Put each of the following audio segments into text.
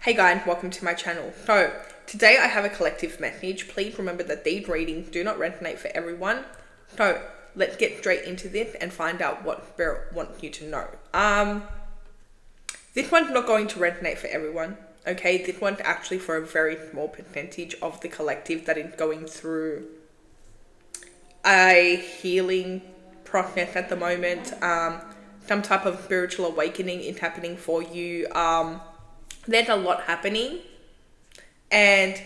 Hey guys, welcome to my channel. So, today I have a collective message. Please remember that these readings do not resonate for everyone. So, let's get straight into this and find out what Spirit wants you to know. This one's not going to resonate for everyone, okay? This one's actually for a very small percentage of the collective that is going through a healing process at the moment. Some type of spiritual awakening is happening for you. There's a lot happening, and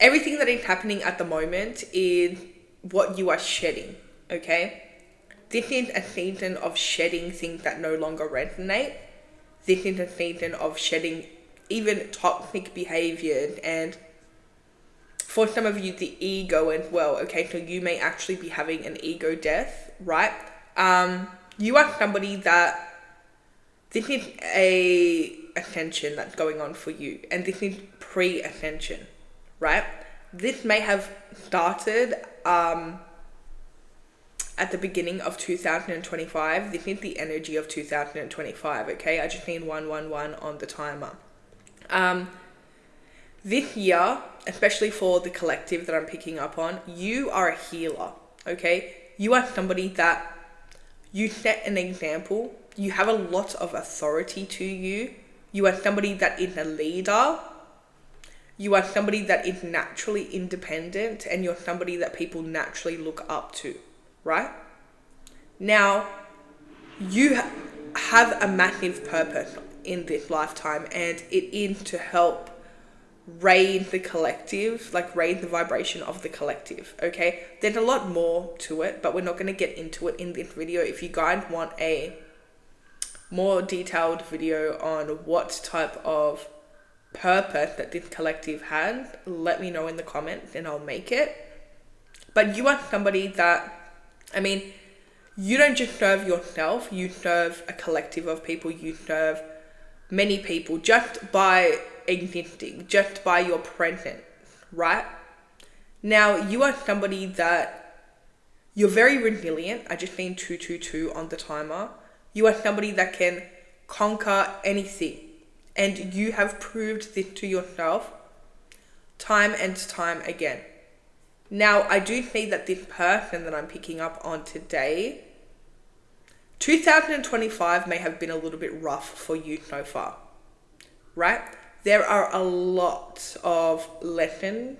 everything that is happening at the moment is what you are shedding, okay? This is a season of shedding things that no longer resonate. This is a season of shedding even toxic behaviors, and for some of you, the ego as well, okay? So you may actually be having an ego death, right? You are somebody that this is a ascension that's going on for you, and this is pre-ascension, right? This may have started at the beginning of 2025. This is the energy of 2025, okay? I just need 111 on the timer. This year, especially for the collective that I'm picking up on, you are a healer, okay? You are somebody that you set an example. You have a lot of authority to you. You are somebody that is a leader. You are somebody that is naturally independent, and you're somebody that people naturally look up to, right? Now, you have a massive purpose in this lifetime, and it is to help raise the collective, like raise the vibration of the collective, okay? There's a lot more to it, but we're not going to get into it in this video. If you guys want a more detailed video on what type of purpose that this collective has, let me know in the comments and I'll make it. But you are somebody that, you don't just serve yourself, you serve a collective of people, you serve many people just by existing, just by your presence, right? Now, you are somebody that you're very resilient. I just need 222 on the timer. You are somebody that can conquer anything, and you have proved this to yourself time and time again. Now, I do see that this person that I'm picking up on today, 2025 may have been a little bit rough for you so far, right? There are a lot of lessons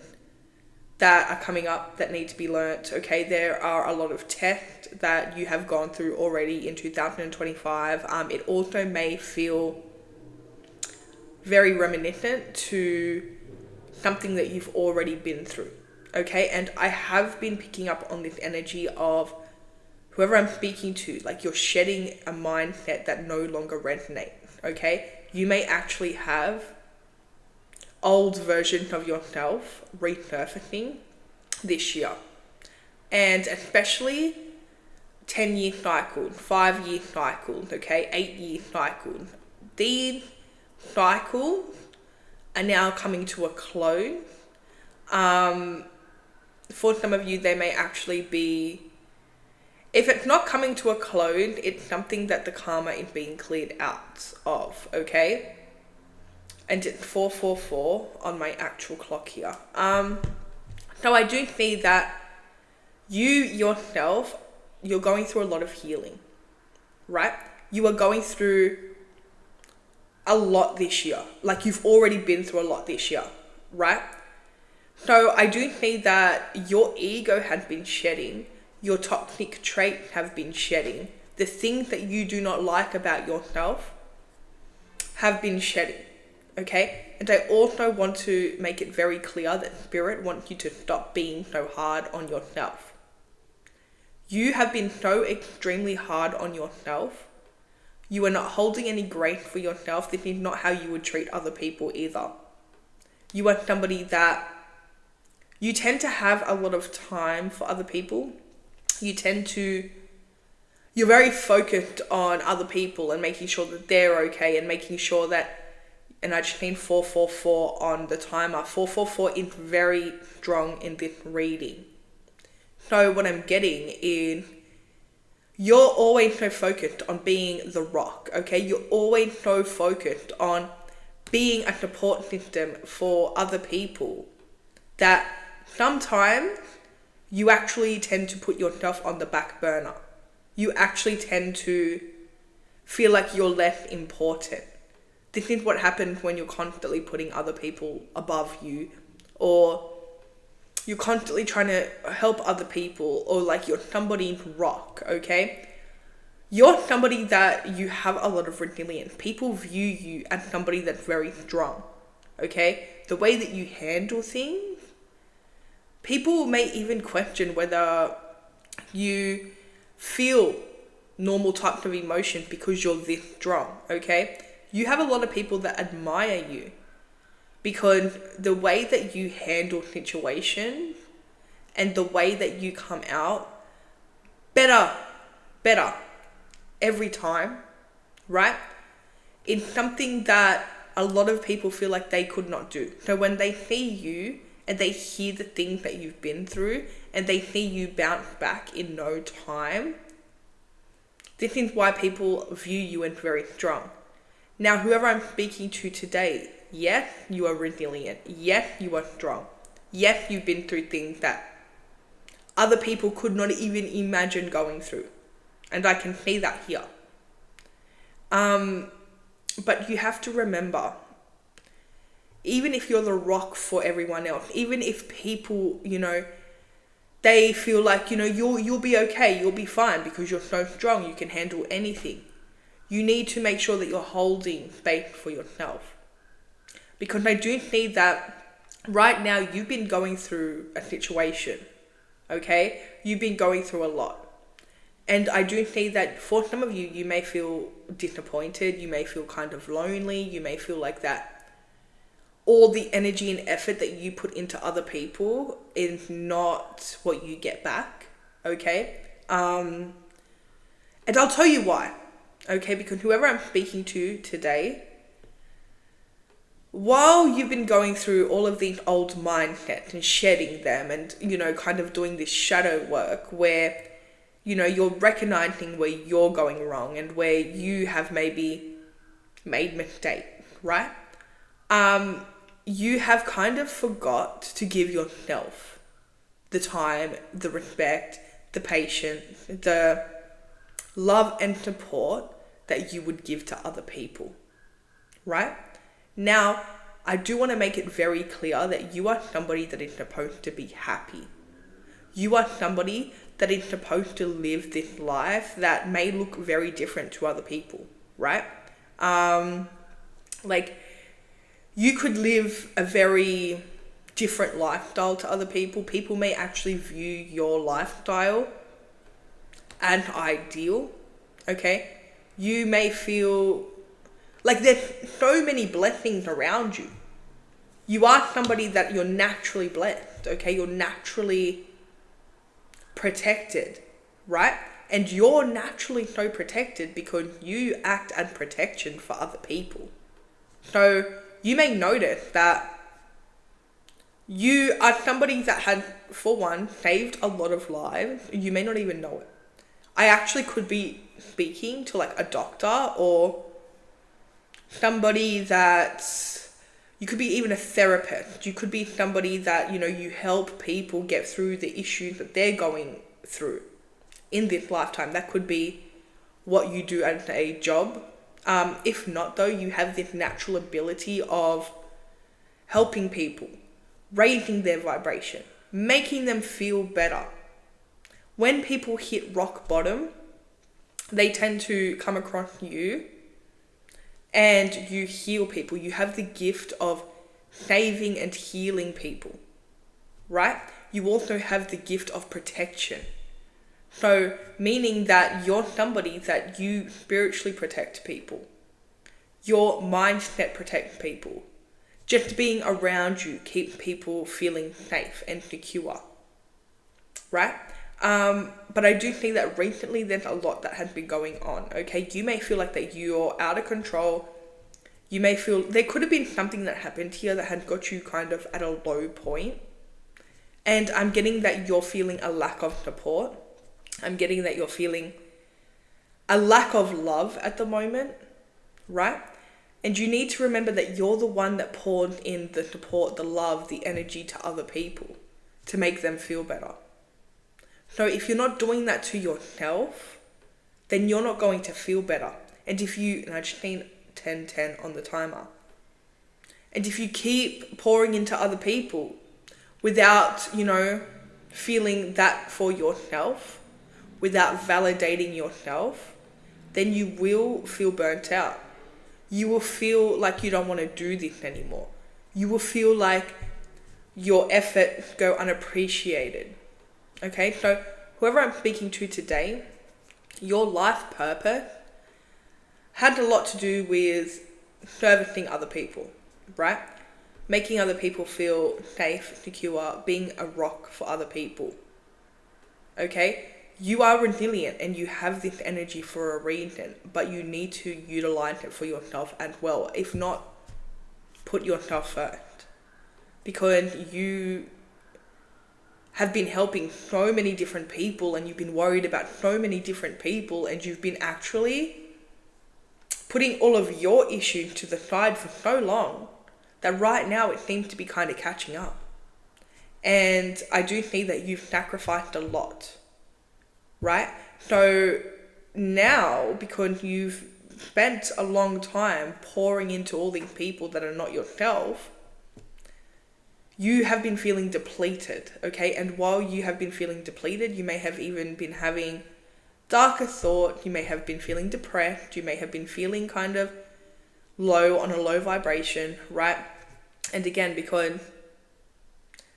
that are coming up that need to be learnt, okay? There are a lot of tests that you have gone through already in 2025. It also may feel very reminiscent to something that you've already been through, okay? And I have been picking up on this energy of whoever I'm speaking to, like you're shedding a mindset that no longer resonates, okay? You may actually have old versions of yourself resurfacing this year, and especially 10-year cycles, 5-year cycles, okay, 8-year cycles. These cycles are now coming to a close. For some of you, they may actually be, if it's not coming to a close, it's something that the karma is being cleared out of, okay? And it's 444 on my actual clock here. So I do see that you yourself, you're going through a lot of healing, right? You are going through a lot this year. Like you've already been through a lot this year, right? So I do see that your ego has been shedding. Your toxic traits have been shedding. The things that you do not like about yourself have been shedding. Okay, and I also want to make it very clear that Spirit wants you to stop being so hard on yourself. You have been so extremely hard on yourself. You are not holding any grace for yourself. This is not how you would treat other people either. You are somebody that you tend to have a lot of time for other people. You're very focused on other people and making sure that they're okay, and making sure that, and I just need 444 on the timer. 444 is very strong in this reading. So what I'm getting is you're always so focused on being the rock, okay? You're always so focused on being a support system for other people, that sometimes you actually tend to put yourself on the back burner. You actually tend to feel like you're less important. This is what happens when you're constantly putting other people above you, or you're constantly trying to help other people, or like you're somebody's rock, okay? You're somebody that you have a lot of resilience. People view you as somebody that's very strong, okay? The way that you handle things, people may even question whether you feel normal types of emotions because you're this strong, okay? You have a lot of people that admire you because the way that you handle situations and the way that you come out better every time, right? It's something that a lot of people feel like they could not do. So when they see you and they hear the things that you've been through and they see you bounce back in no time, this is why people view you as very strong. Now, whoever I'm speaking to today, yes, you are resilient. Yes, you are strong. Yes, you've been through things that other people could not even imagine going through. And I can see that here. But you have to remember, even if you're the rock for everyone else, even if people, they feel like, you'll be okay, you'll be fine because you're so strong, you can handle anything. You need to make sure that you're holding space for yourself. Because I do see that right now you've been going through a situation, okay? You've been going through a lot. And I do see that for some of you, you may feel disappointed, you may feel kind of lonely, you may feel like that all the energy and effort that you put into other people is not what you get back, okay? And I'll tell you why, okay? Because whoever I'm speaking to today, while you've been going through all of these old mindsets and shedding them and, kind of doing this shadow work where, you're recognizing where you're going wrong and where you have maybe made mistakes, right? You have kind of forgot to give yourself the time, the respect, the patience, the love and support that you would give to other people, right? Now, I do want to make it very clear that you are somebody that is supposed to be happy. You are somebody that is supposed to live this life that may look very different to other people, right? You could live a very different lifestyle to other people. People may actually view your lifestyle as ideal, okay? You may feel like there's so many blessings around you. You are somebody that you're naturally blessed, okay? You're naturally protected, right? And you're naturally so protected because you act as protection for other people. So you may notice that you are somebody that has, for one, saved a lot of lives. You may not even know it. I actually could be speaking to like a doctor or somebody that, you could be even a therapist. You could be somebody that, you help people get through the issues that they're going through in this lifetime. That could be what you do as a job. If not though, you have this natural ability of helping people, raising their vibration, making them feel better. When people hit rock bottom, they tend to come across you and you heal people. You have the gift of saving and healing people, right? You also have the gift of protection. So, meaning that you're somebody that you spiritually protect people. Your mindset protects people. Just being around you keeps people feeling safe and secure, right? But I do think that recently there's a lot that has been going on, okay? You may feel like that you're out of control. You may feel there could have been something that happened here that had got you kind of at a low point. And I'm getting that you're feeling a lack of support. I'm getting that you're feeling a lack of love at the moment, right? And you need to remember that you're the one that poured in the support, the love, the energy to other people to make them feel better. So if you're not doing that to yourself, then you're not going to feel better. And I just need 10 on the timer. And if you keep pouring into other people without, feeling that for yourself, without validating yourself, then you will feel burnt out. You will feel like you don't want to do this anymore. You will feel like your efforts go unappreciated. Okay, so whoever I'm speaking to today, your life purpose had a lot to do with servicing other people, right? Making other people feel safe, secure, being a rock for other people. Okay? You are resilient and you have this energy for a reason, but you need to utilize it for yourself as well. If not, put yourself first. Because you have been helping so many different people and you've been worried about so many different people and you've been actually putting all of your issues to the side for so long that right now it seems to be kind of catching up. And I do see that you've sacrificed a lot, right? So now, because you've spent a long time pouring into all these people that are not yourself, you have been feeling depleted, okay? And while you have been feeling depleted, you may have even been having darker thoughts, you may have been feeling depressed, you may have been feeling kind of low on a low vibration, right? And again, because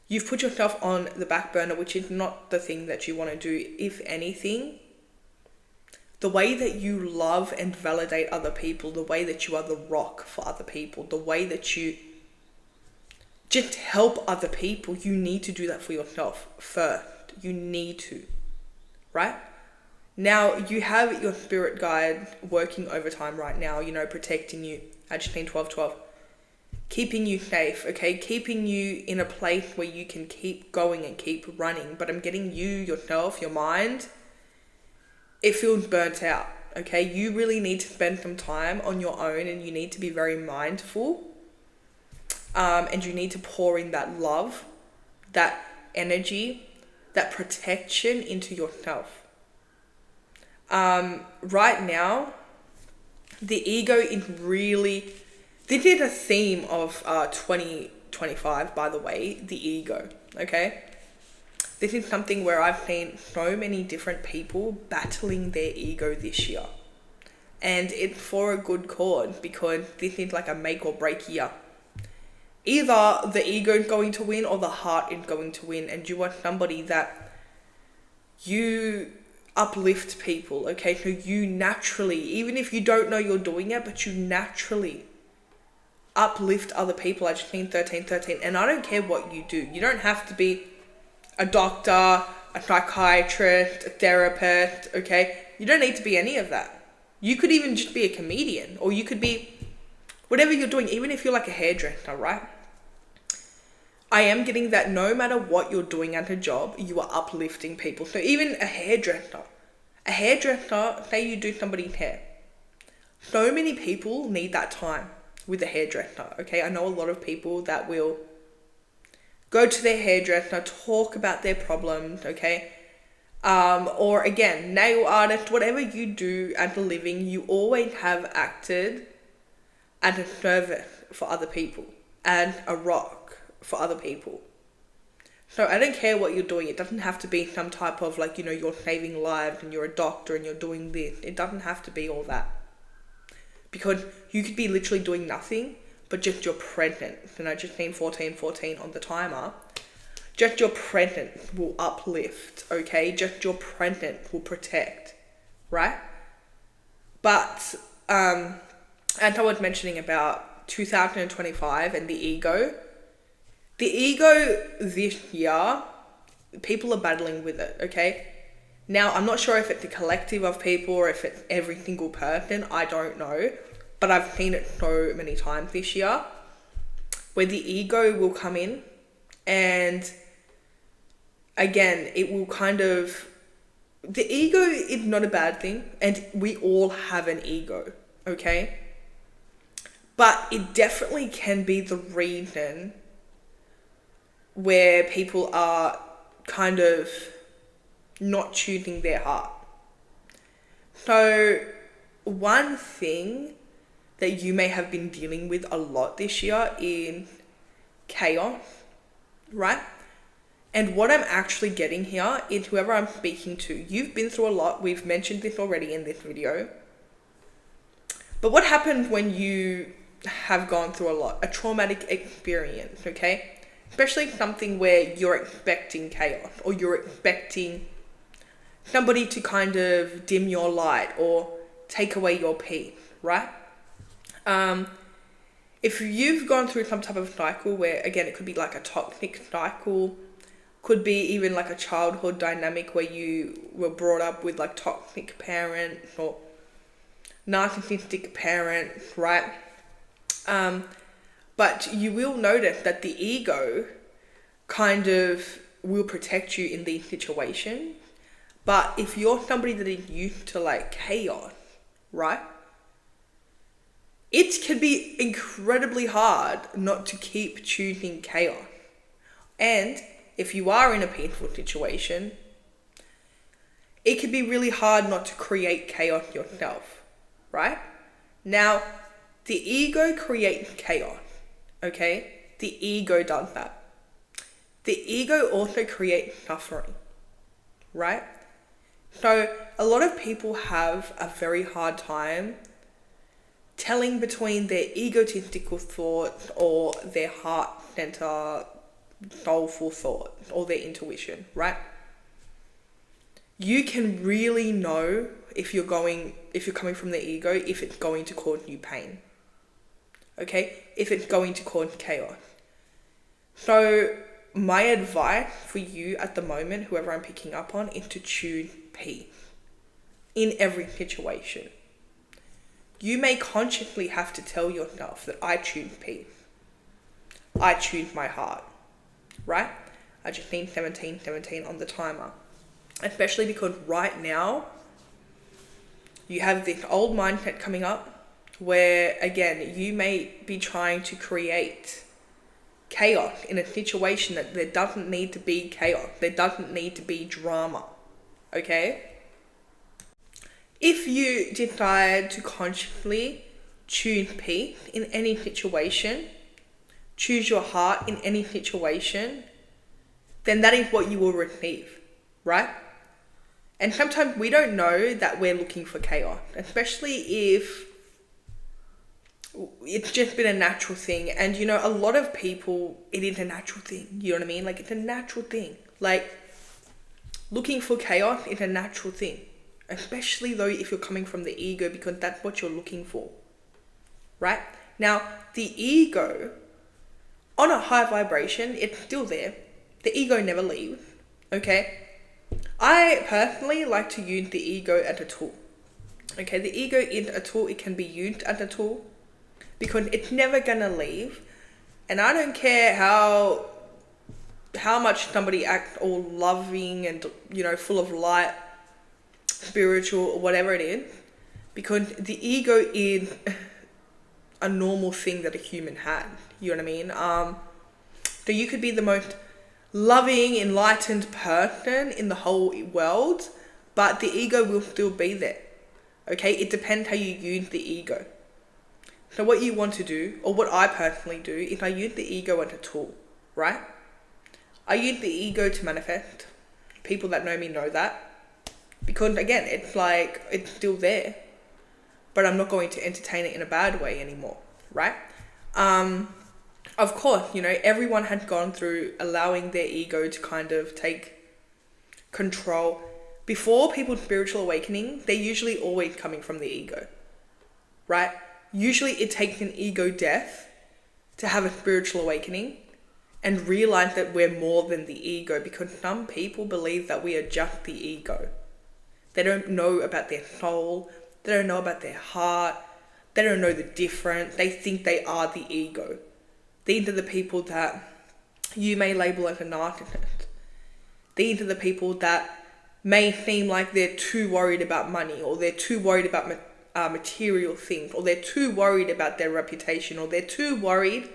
you've put yourself on the back burner, which is not the thing that you want to do. If anything, the way that you love and validate other people, the way that you are the rock for other people, the way that you just help other people, you need to do that for yourself first. You need to, right? Now, you have your spirit guide working overtime right now, protecting you at 12, keeping you safe, okay? Keeping you in a place where you can keep going and keep running. But I'm getting you, yourself, your mind, it feels burnt out, okay? You really need to spend some time on your own and you need to be very mindful. And you need to pour in that love, that energy, that protection into yourself. Right now, the ego is really... This is a theme of 2025, by the way, the ego, okay? This is something where I've seen so many different people battling their ego this year. And it's for a good cause, because this is like a make or break year. Either the ego is going to win or the heart is going to win, and you are somebody that you uplift people, okay? So you naturally, even if you don't know you're doing it, but you naturally uplift other people. I just mean 13, and I don't care what you do. You don't have to be a doctor, a psychiatrist, a therapist, okay? You don't need to be any of that. You could even just be a comedian, or you could be whatever you're doing, even if you're like a hairdresser, right? I am getting that no matter what you're doing at a job, you are uplifting people. So even a hairdresser, say you do somebody's hair. So many people need that time with a hairdresser, okay? I know a lot of people that will go to their hairdresser, talk about their problems, okay? Or again, nail artist, whatever you do as a living, you always have acted as a service for other people, and a rock for other people. So I don't care what you're doing. It doesn't have to be some type of like, you're saving lives and you're a doctor and you're doing this. It doesn't have to be all that. Because you could be literally doing nothing, but just your presence. And I just need 14 on the timer. Just your presence will uplift, okay? Just your presence will protect, right? But, as I was mentioning about 2025 and the ego this year, people are battling with it, okay? Now, I'm not sure if it's a collective of people or if it's every single person, I don't know. But I've seen it so many times this year where the ego will come in, and again, it will the ego is not a bad thing, and we all have an ego, okay? But it definitely can be the reason where people are kind of not choosing their heart. So, one thing that you may have been dealing with a lot this year is chaos, right? And what I'm actually getting here is whoever I'm speaking to, you've been through a lot. We've mentioned this already in this video. But what happens when you have gone through a lot? A traumatic experience, okay? Especially something where you're expecting chaos or you're expecting somebody to kind of dim your light or take away your peace, right? If you've gone through some type of cycle where, again, it could be like a toxic cycle, could be even like a childhood dynamic where you were brought up with like toxic parents or narcissistic parents, right? But you will notice that the ego kind of will protect you in these situations. But if you're somebody that is used to like chaos, right? It can be incredibly hard not to keep choosing chaos. And if you are in a painful situation, it can be really hard not to create chaos yourself, right? Now, the ego creates chaos, okay? The ego does that. The ego also creates suffering, right? So a lot of people have a very hard time telling between their egotistical thoughts or their heart center soulful thoughts or their intuition, right? You can really know if you're coming from the ego, if it's going to cause you pain. Okay? If it's going to cause chaos. So my advice for you at the moment, whoever I'm picking up on, is to choose peace in every situation. You may consciously have to tell yourself that I choose peace. I choose my heart. Right? I just need 17 on the timer. Especially because right now, you have this old mindset coming up where, again, you may be trying to create chaos in a situation that there doesn't need to be chaos. There doesn't need to be drama. Okay? If you decide to consciously choose peace in any situation, choose your heart in any situation, then that is what you will receive, right? And sometimes we don't know that we're looking for chaos, especially if it's just been a natural thing. And, you know, a lot of people, it is a natural thing. You know what I mean? Like, it's a natural thing. Like, looking for chaos is a natural thing. Especially, though, if you're coming from the ego, because that's what you're looking for. Right? Now, the ego, on a high vibration, it's still there. The ego never leaves. Okay? I personally like to use the ego as a tool. Okay? The ego is a tool. It can be used as a tool. Because it's never gonna leave. And I don't care how much somebody acts all loving and, you know, full of light, spiritual, or whatever it is. Because the ego is a normal thing that a human had. You know what I mean? So you could be the most loving, enlightened person in the whole world, but the ego will still be there. Okay? It depends how you use the ego. So what you want to do, or what I personally do, is I use the ego as a tool, right? I use the ego to manifest. People that know me know that. Because again, it's like, it's still there. But I'm not going to entertain it in a bad way anymore, right? Of course, you know, everyone has gone through allowing their ego to kind of take control. Before people's spiritual awakening, they're usually always coming from the ego, right? Usually it takes an ego death to have a spiritual awakening and realize that we're more than the ego, because some people believe that we are just the ego. They don't know about their soul. They don't know about their heart. They don't know the difference. They think they are the ego. These are the people that you may label as a narcissist. These are the people that may seem like they're too worried about money, or they're too worried about material things, or they're too worried about their reputation, or they're too worried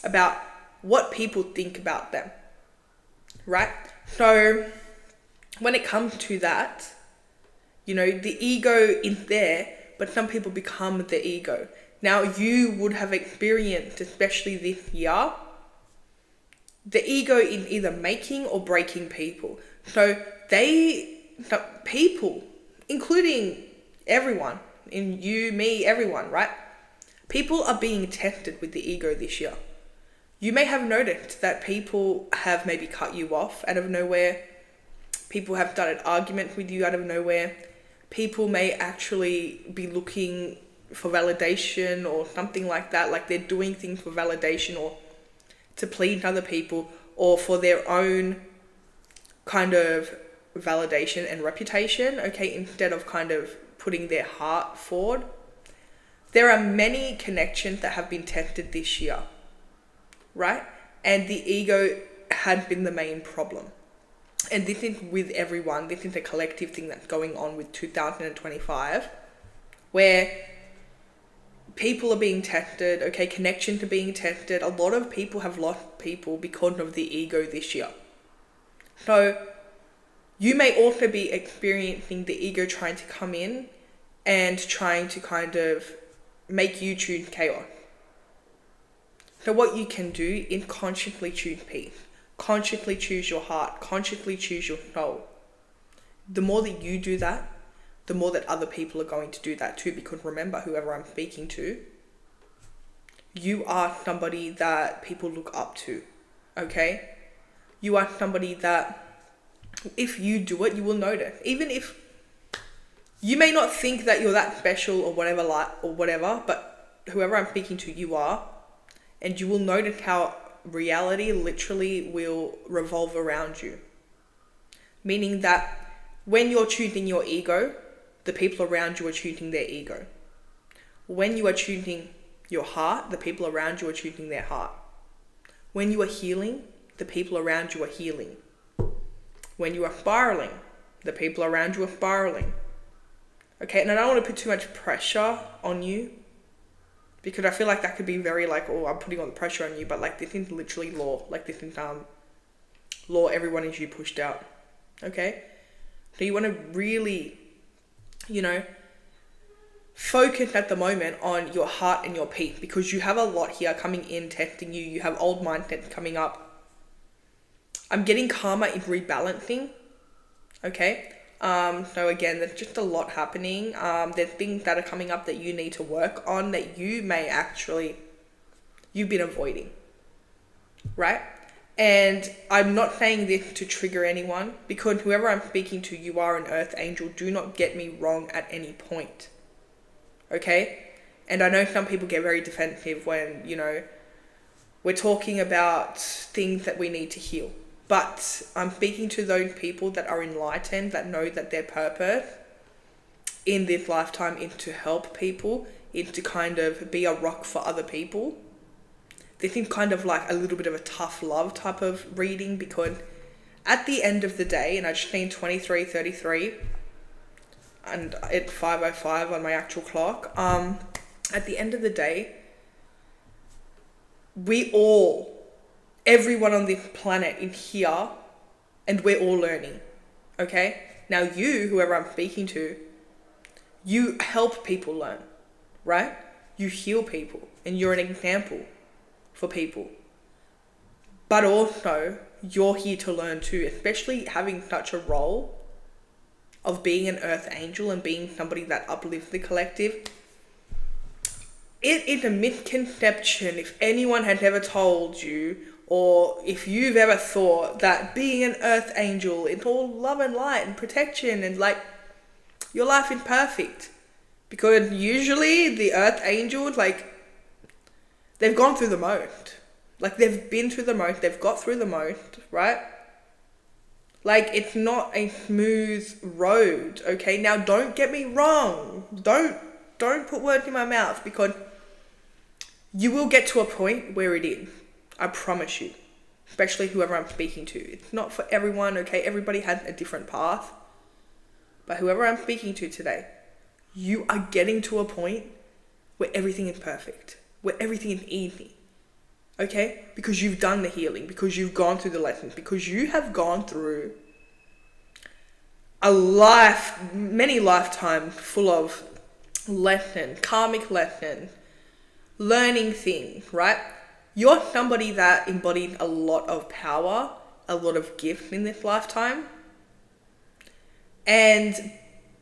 about what people think about them, right? So when it comes to that, the ego is there, but some people become the ego. Now, you would have experienced, especially this year, the ego in either making or breaking people. So people, including everyone, in you, me, everyone, right? People are being tested with the ego this year. You may have noticed that people have maybe cut you off out of nowhere. People have started arguments with you out of nowhere. People may actually be looking for validation or something like that, like they're doing things for validation or to please other people or for their own kind of validation and reputation, okay, instead of kind of putting their heart forward. There are many connections that have been tested this year, right? And the ego had been the main problem. And this is with everyone. This is a collective thing that's going on with 2025, where people are being tested, okay, connections are being tested. A lot of people have lost people because of the ego this year. So you may also be experiencing the ego trying to come in and trying to kind of make you choose chaos. So what you can do is consciously choose peace, consciously choose your heart, consciously choose your soul. The more that you do that, the more that other people are going to do that too, because remember, whoever I'm speaking to, you are somebody that people look up to, okay? You are somebody that if you do it, you will notice. Even if you may not think that you're that special or whatever, but whoever I'm speaking to, you are. And you will notice how reality literally will revolve around you. Meaning that when you're choosing your ego, the people around you are choosing their ego. When you are choosing your heart, the people around you are choosing their heart. When you are healing, the people around you are healing. When you are spiraling, the people around you are spiraling. Okay, and I don't want to put too much pressure on you, because I feel like that could be very like, oh, I'm putting all the pressure on you, but like this is literally law. Like this is law, everyone is you pushed out. Okay? So you want to really, focus at the moment on your heart and your peace, because you have a lot here coming in, testing you. You have old mindsets coming up. I'm getting karma in rebalancing. Okay? So again, there's just a lot happening. There's things that are coming up that you need to work on that you've been avoiding, right? And I'm not saying this to trigger anyone, because whoever I'm speaking to, you are an earth angel. Do not get me wrong at any point, okay? And I know some people get very defensive when, we're talking about things that we need to heal. But I'm speaking to those people that are enlightened, that know that their purpose in this lifetime is to help people, is to kind of be a rock for other people. This is kind of like a little bit of a tough love type of reading, because at the end of the day, and I just seen 23:33, and it's 5:05 on my actual clock. At the end of the day, everyone on this planet is here, and we're all learning, okay? Now you, whoever I'm speaking to, you help people learn, right? You heal people, and you're an example for people. But also, you're here to learn too, especially having such a role of being an earth angel and being somebody that uplifts the collective. It is a misconception if anyone has ever told you, or if you've ever thought that being an earth angel, it's all love and light and protection and like your life is perfect. Because usually the earth angels, like, they've gone through the most. Like, they've been through the most, they've got through the most, right? Like, it's not a smooth road, okay? Now, don't get me wrong. Don't put words in my mouth, because you will get to a point where it is. I promise you, especially whoever I'm speaking to. It's not for everyone, okay? Everybody has a different path. But whoever I'm speaking to today, you are getting to a point where everything is perfect, where everything is easy. Okay? Because you've done the healing, because you've gone through the lessons, because you have gone through many lifetimes full of lessons, karmic lessons, learning things, right? You're somebody that embodied a lot of power, a lot of gifts in this lifetime. And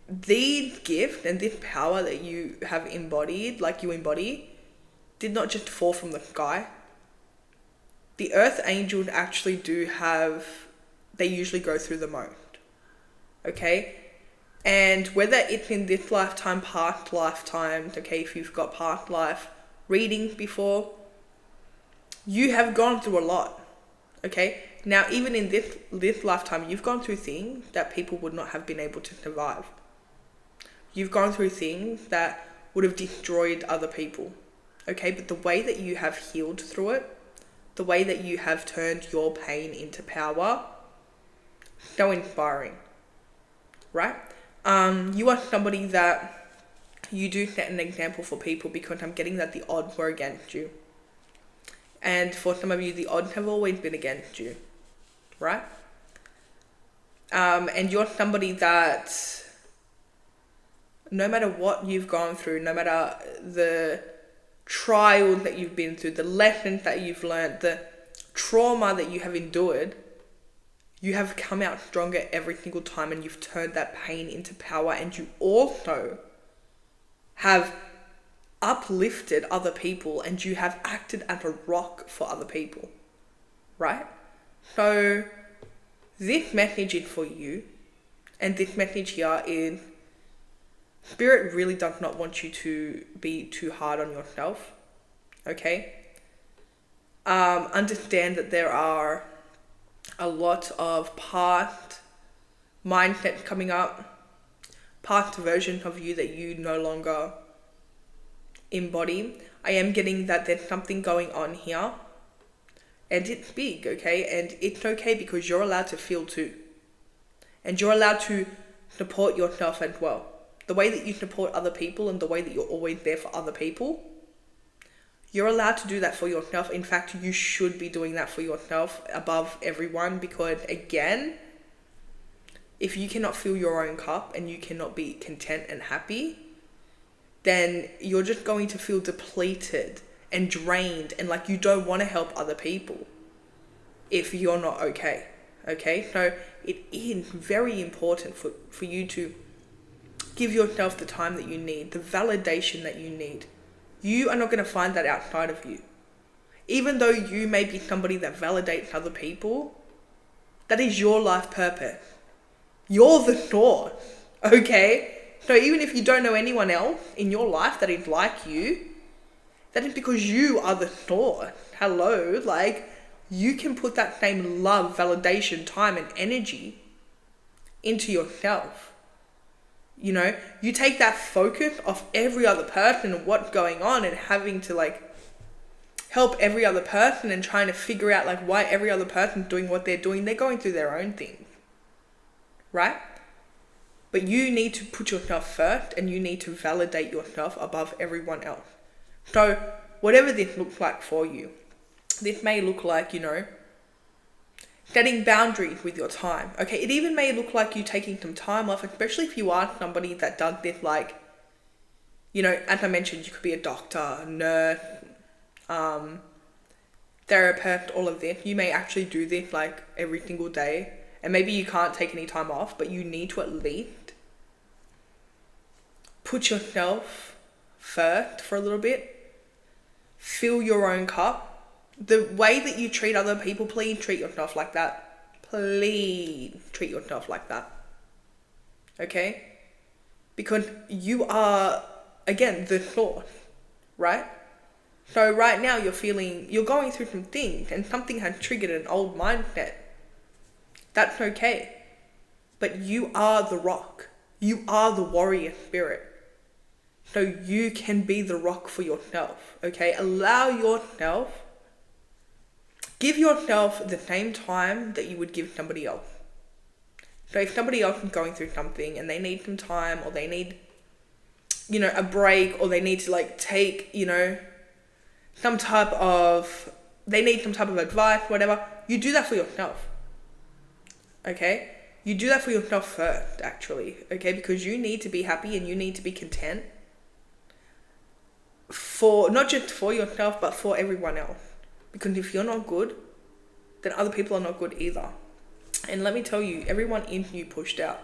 these gifts and this power that you have embodied, like you embody, did not just fall from the sky. The earth angels actually they usually go through the most. Okay? And whether it's in this lifetime, past lifetimes, okay, if you've got past life readings before, you have gone through a lot. Okay? Now, even in this lifetime, you've gone through things that people would not have been able to survive. You've gone through things that would have destroyed other people. Okay? But the way that you have healed through it, the way that you have turned your pain into power, so inspiring. Right? You are somebody that you do set an example for people, because I'm getting that the odds were against you. And for some of you, the odds have always been against you. Right? And you're somebody that no matter what you've gone through, no matter the trials that you've been through, the lessons that you've learned, the trauma that you have endured, you have come out stronger every single time, and you've turned that pain into power, and you also have uplifted other people, and you have acted as a rock for other people, right? So this message is for you, and this message here is Spirit really does not want you to be too hard on yourself, okay? Understand that there are a lot of past mindsets coming up, past versions of you that you no longer embody. I am getting that there's something going on here, and it's big, okay? And it's okay, because you're allowed to feel too. And you're allowed to support yourself as well. The way that you support other people and the way that you're always there for other people, you're allowed to do that for yourself. In fact, you should be doing that for yourself above everyone, because again, if you cannot fill your own cup and you cannot be content and happy, then you're just going to feel depleted and drained, and like you don't want to help other people if you're not okay. Okay? So it is very important for you to give yourself the time that you need, the validation that you need. You are not going to find that outside of you. Even though you may be somebody that validates other people, that is your life purpose. You're the source, okay? So even if you don't know anyone else in your life that is like you, that is because you are the source. Hello? Like, you can put that same love, validation, time, and energy into yourself. You know, you take that focus off every other person and what's going on, and having to like help every other person and trying to figure out like why every other person's doing what they're doing. They're going through their own things, right? But you need to put yourself first, and you need to validate yourself above everyone else. So whatever this looks like for you, this may look like, you know, setting boundaries with your time. Okay, it even may look like you taking some time off, especially if you are somebody that does this, like, you know, as I mentioned, you could be a doctor, a nurse, therapist, all of this. You may actually do this like every single day, and maybe you can't take any time off, but you need to at least put yourself first for a little bit. Fill your own cup. The way that you treat other people, please treat yourself like that. Please treat yourself like that. Okay? Because you are, again, the source, right? So right now you're going through some things, and something has triggered an old mindset. That's okay. But you are the rock. You are the warrior spirit. So you can be the rock for yourself, okay? Allow yourself, give yourself the same time that you would give somebody else. So if somebody else is going through something and they need some time, or they need a break, or they need to like take, some type of, they need some type of advice, whatever, you do that for yourself. Okay? You do that for yourself first, actually. Okay? Because you need to be happy and you need to be content for, not just for yourself, but for everyone else. Because if you're not good, then other people are not good either. And let me tell you, everyone in you pushed out.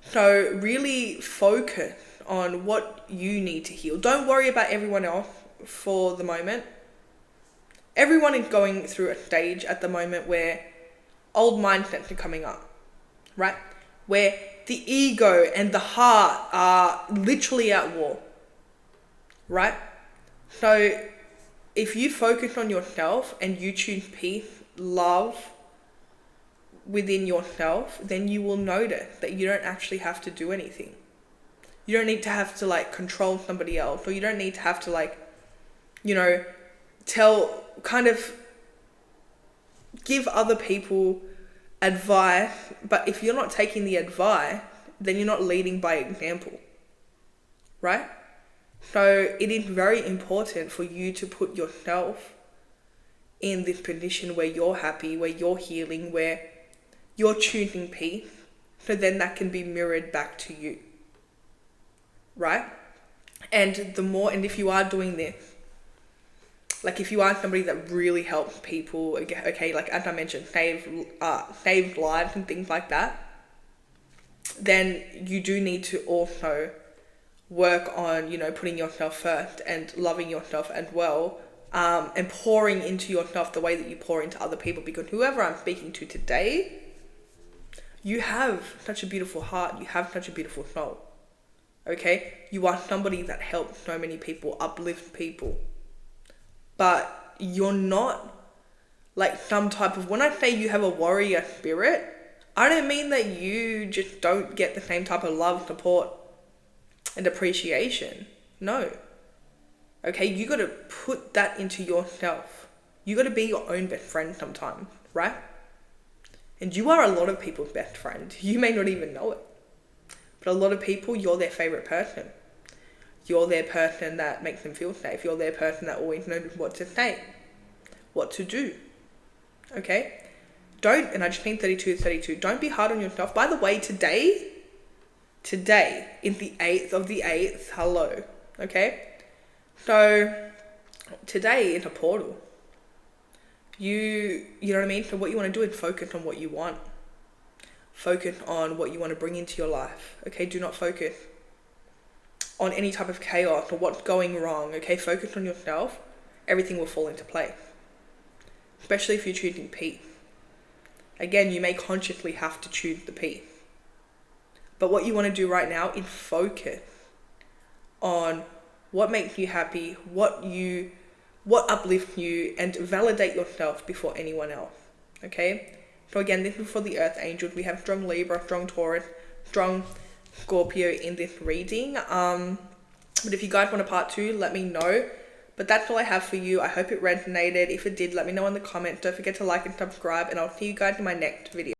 So really focus on what you need to heal. Don't worry about everyone else for the moment. Everyone is going through a stage at the moment where old mindsets are coming up, right? Where the ego and the heart are literally at war, right? So if you focus on yourself and you choose peace, love within yourself, then you will notice that you don't actually have to do anything. You don't need to have to like control somebody else, or you don't need to have to like, give other people advice. But if you're not taking the advice, then you're not leading by example, right? So it is very important for you to put yourself in this position where you're happy, where you're healing, where you're choosing peace, so then that can be mirrored back to you, right? And if you are doing this, like if you are somebody that really helps people, okay, like as I mentioned, save lives and things like that, then you do need to also work on, putting yourself first and loving yourself as well, and pouring into yourself the way that you pour into other people. Because whoever I'm speaking to today, you have such a beautiful heart, you have such a beautiful soul, okay? You are somebody that helps so many people, uplifts people. But you're not like some type of, when I say you have a warrior spirit, I don't mean that you just don't get the same type of love, support, and appreciation. No. Okay, you got to put that into yourself. You got to be your own best friend sometimes, right? And you are a lot of people's best friend. You may not even know it. But a lot of people, you're their favorite person. You're their person that makes them feel safe. You're their person that always knows what to say, what to do. Okay? And I just mean 32, don't be hard on yourself. By the way, today is the 8th of the 8th. Hello. Okay? So today is a portal. You know what I mean? So what you want to do is focus on what you want. Focus on what you want to bring into your life. Okay? Do not focus on any type of chaos or what's going wrong. Okay? Focus on yourself. Everything will fall into place. Especially if you're choosing peace. Again, you may consciously have to choose the peace. But what you want to do right now is focus on what makes you happy, what uplifts you, and validate yourself before anyone else. Okay? So again, this is for the Earth Angels. We have strong Libra, strong Taurus, strong Scorpio in this reading. But if you guys want a part 2, let me know. But that's all I have for you. I hope it resonated. If it did, let me know in the comments. Don't forget to like and subscribe, and I'll see you guys in my next video.